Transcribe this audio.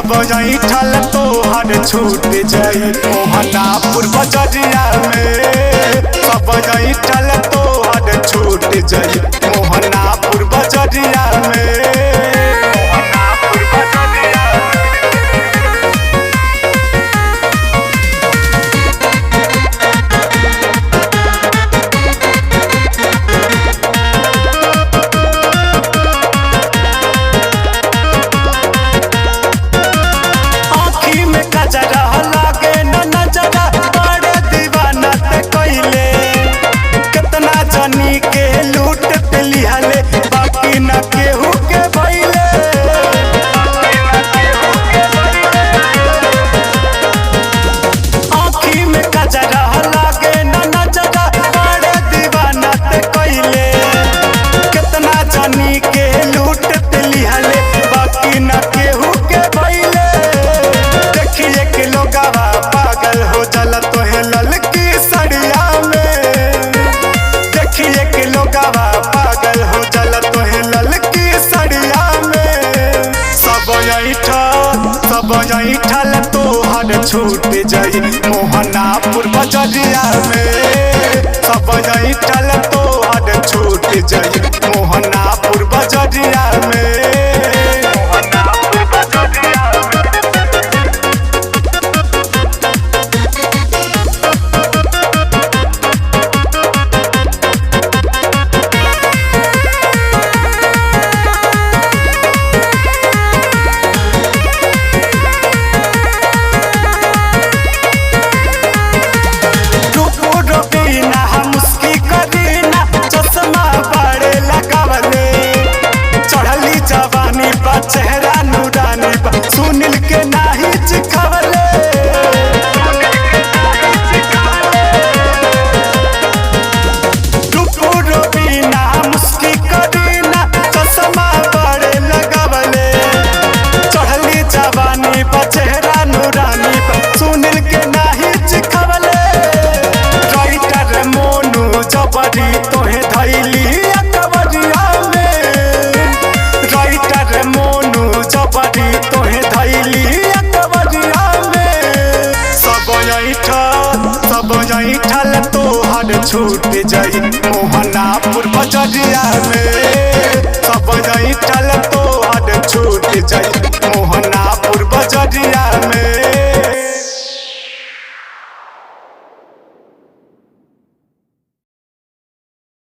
सब ऐठल तोहर छूट जाई मोहनापुर बजरिया में। सब ऐठल तोहर छूट जाई मोहनापुर बजरिया में। सब ऐठल तोहर छूट जाई मोहनापुर बजरिया में। सब ऐठल तोहर छूट जाई मोहनापुर बजरिया में। चेहरा नूरानी सुनील के नाही चिखवले। टुकुरो बिना मुस्की करीना चश्मा बड़े लगावले। चढ़ली जवानी पर चेहरा नूरानी सुनील के नाही चिखवले। राइटर मोनू जबरी तोहे धैली अकबरिया में। राइटर मोनू जबरी तोहे धैली अकबरिया में। सब ऐठल तोहर छूट जाई मोहनापुर बजरिया में। सब ऐठल तोहर छूट जाई